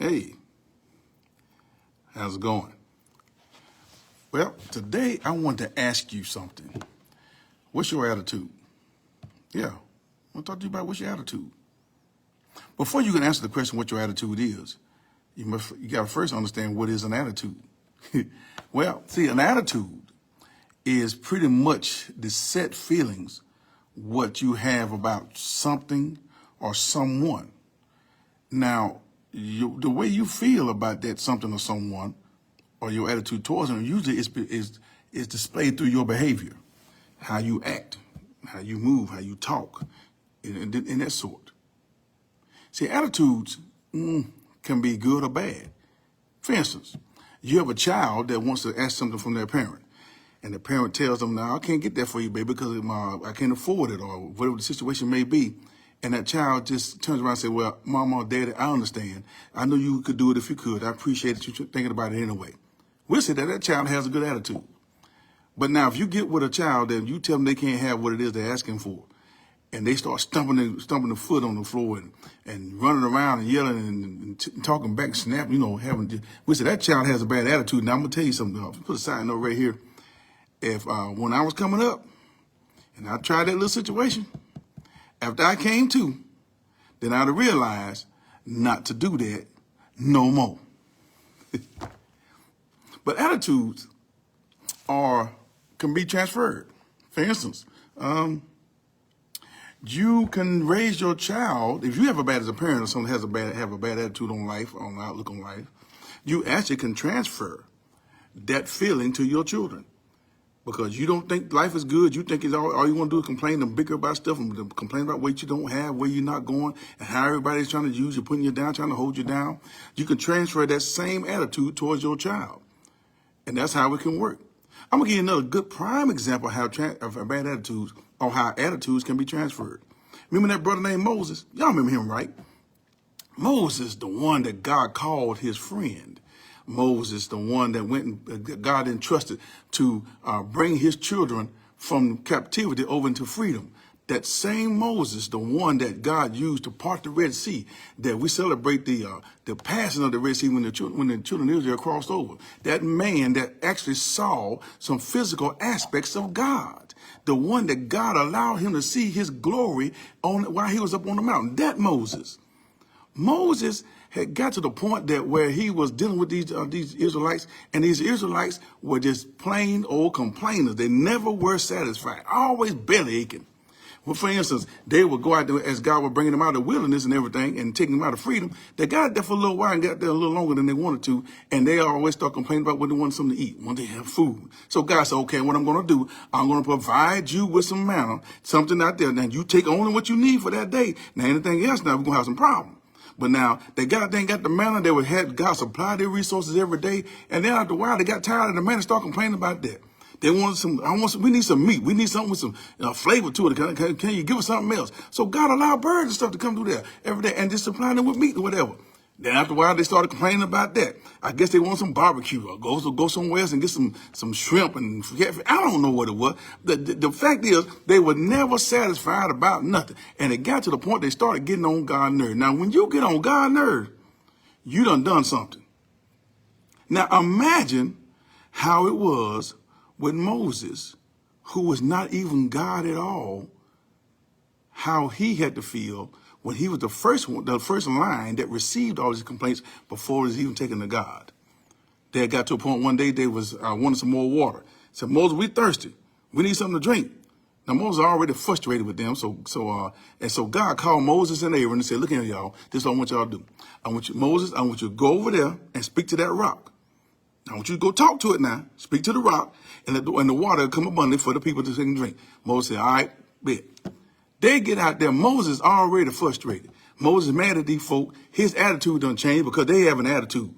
Hey, how's it going? Well, today I want to ask you something. What's your attitude? Yeah, I want to talk to you about what's your attitude. Before you can answer the question what your attitude is, you got to first understand what is an attitude. Well, see, an attitude is pretty much the set feelings what you have about something or someone. Now, the way you feel about that something or someone, or your attitude towards them, usually is displayed through your behavior, how you act, how you move, how you talk, and that sort. See, attitudes can be good or bad. For instance, you have a child that wants to ask something from their parent, and the parent tells them, "No, I can't get that for you, baby, because I can't afford it," or whatever the situation may be. And that child just turns around and says, "Well, Mama or Daddy, I understand. I know you could do it if you could. I appreciate you thinking about it anyway." We'll say that child has a good attitude. But now, if you get with a child and you tell them they can't have what it is they're asking for, and they start stumping the foot on the floor and running around and yelling and talking back, snapping, we say that child has a bad attitude. Now, I'm going to tell you something. I'll put a side note right here. If when I was coming up and I tried that little situation, after I came to, then I'd have realized not to do that no more. But attitudes can be transferred. For instance, you can raise your child, if you have as a parent or someone have a bad attitude on life, on outlook on life, you actually can transfer that feeling to your children. Because you don't think life is good. You think all you want to do is complain and bicker about stuff and complain about what you don't have, where you're not going, and how everybody's trying to use you, putting you down, trying to hold you down. You can transfer that same attitude towards your child. And that's how it can work. I'm going to give you another good prime example of how bad attitudes or how attitudes can be transferred. Remember that brother named Moses? Y'all remember him, right? Moses, the one that God called his friend. Moses, the one that God entrusted to bring his children from captivity over into freedom. That same Moses, the one that God used to part the Red Sea, that we celebrate the passing of the Red Sea when the children of Israel crossed over. That man that actually saw some physical aspects of God. The one that God allowed him to see his glory while he was up on the mountain. That Moses. Moses had got to the point that where he was dealing with these Israelites, and these Israelites were just plain old complainers. They never were satisfied, always belly aching. Well, for instance, they would go out there as God was bringing them out of the wilderness and everything and taking them out of freedom. They got there for a little while and got there a little longer than they wanted to, and they always start complaining about when they wanted something to eat, when they have food. So God said, "Okay, what I'm going to do, I'm going to provide you with some manna, something out there. Now, you take only what you need for that day. Now, anything else, now we're going to have some problems." But now they got the manna. They would have God supply their resources every day, and then after a while they got tired of the manna and started complaining about that. They wanted we need some meat. We need something with some flavor to it. Can you give us something else? So God allowed birds and stuff to come through there every day and just supply them with meat or whatever. Then after a while they started complaining about that. I guess they want some barbecue or go somewhere else and get some shrimp and I don't know what it was. The fact is they were never satisfied about nothing. And it got to the point they started getting on God's nerves. Now when you get on God's nerves, you done something. Now imagine how it was with Moses, who was not even God at all, how he had to feel when he was the first line that received all these complaints before it was even taken to God. They got to a point one day they was wanting some more water. Said, "Moses, we thirsty. We need something to drink." Now Moses was already frustrated with them, so God called Moses and Aaron and said, "Look here, y'all. This is what I want y'all to do. I want you to go over there and speak to that rock. I want you to go talk to it now. Speak to the rock, and the water will come abundantly for the people to take and drink." Moses said, "All right, bet." They get out there. Moses already frustrated. Moses mad at these folk. His attitude done changed because they have an attitude.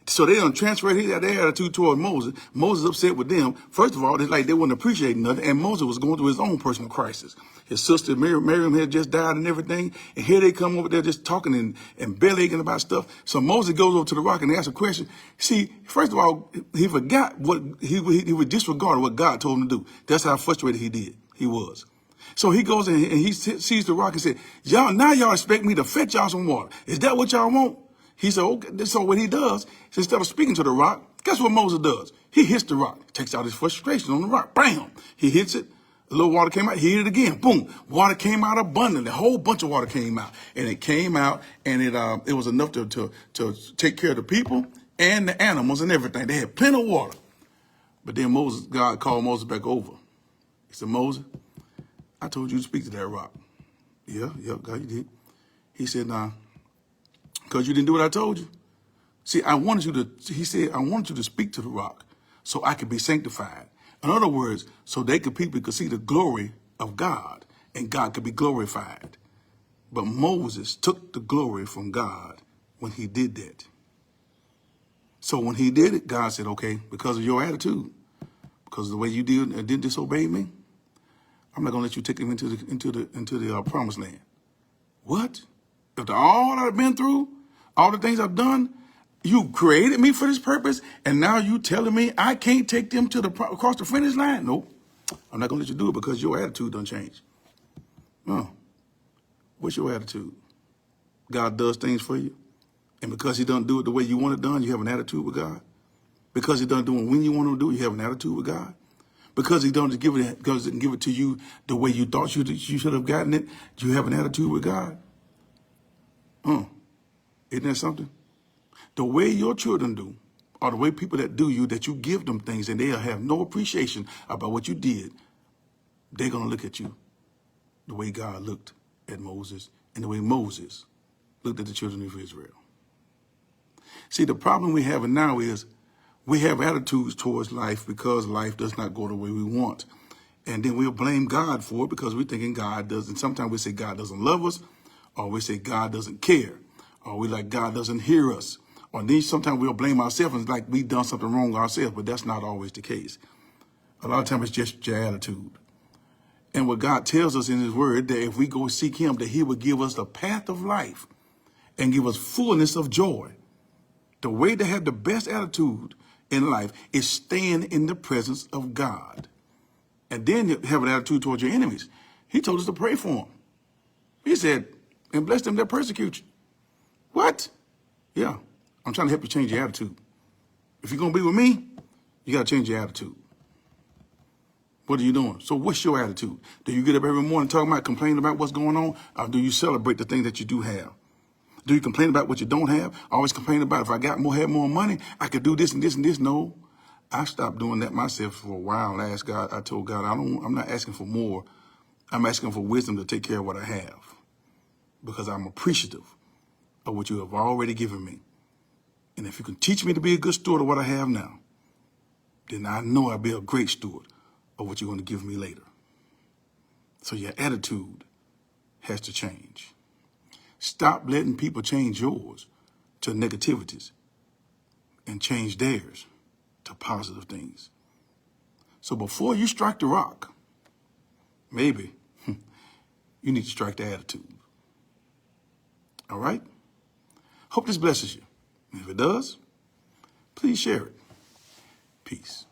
So they done transferred their attitude toward Moses. Moses upset with them. First of all, it's like they wouldn't appreciate nothing. And Moses was going through his own personal crisis. His sister Miriam had just died and everything. And here they come over there just talking and belly aching about stuff. So Moses goes over to the rock and asks a question. See, first of all, he forgot what he would disregard what God told him to do. That's how frustrated he was. So he goes and he sees the rock and said, y'all expect me to fetch y'all some water. Is that what y'all want? He said, okay, so what he does is instead of speaking to the rock, guess what Moses does? He hits the rock, takes out his frustration on the rock. Bam! He hits it. A little water came out. He hit it again. Boom! Water came out abundantly. A whole bunch of water came out, and it came out, and it was enough to take care of the people and the animals and everything. They had plenty of water. But then God called Moses back over. He said, Moses, I told you to speak to that rock. Yeah, God, you did. He said, nah, because you didn't do what I told you. See, he said, I wanted you to speak to the rock so I could be sanctified. In other words, so people could see the glory of God and God could be glorified. But Moses took the glory from God when he did that. So when he did it, God said, okay, because of your attitude, because of the way you didn't disobey me, I'm not going to let you take him into the promised land. What? After all I've been through, all the things I've done, you created me for this purpose, and now you telling me I can't take them across the finish line? Nope. I'm not going to let you do it because your attitude done changed. No. What's your attitude? God does things for you, and because he doesn't do it the way you want it done, you have an attitude with God. Because he doesn't do it when you want to do it, you have an attitude with God. Because he doesn't give it to you the way you thought you should have gotten it, you have an attitude with God. Isn't that something? The way your children do, or the way people that do you, that you give them things and they'll have no appreciation about what you did, they're going to look at you the way God looked at Moses and the way Moses looked at the children of Israel. See, the problem we're having now is we have attitudes towards life because life does not go the way we want. And then we'll blame God for it because we're thinking God doesn't. Sometimes we say God doesn't love us, or we say God doesn't care, or we like God doesn't hear us. Or then sometimes we'll blame ourselves and like we've done something wrong ourselves, but that's not always the case. A lot of times it's just your attitude. And what God tells us in his word, that if we go seek him, that he will give us the path of life and give us fullness of joy. The way to have the best attitude in life is staying in the presence of God. And then have an attitude towards your enemies. He told us to pray for them. He said, and bless them that persecute you. What? Yeah. I'm trying to help you change your attitude. If you're going to be with me, you got to change your attitude. What are you doing? So what's your attitude? Do you get up every morning talking about, complaining about what's going on? Or do you celebrate the things that you do have? Do you complain about what you don't have? Always complain about if I had more money, I could do this and this and this. No, I stopped doing that myself for a while. I told God, I'm not asking for more. I'm asking for wisdom to take care of what I have because I'm appreciative of what you have already given me. And if you can teach me to be a good steward of what I have now, then I know I'll be a great steward of what you're going to give me later. So your attitude has to change. Stop letting people change yours to negativities and change theirs to positive things. So before you strike the rock, maybe you need to strike the attitude. All right? Hope this blesses you. And if it does, please share it. Peace.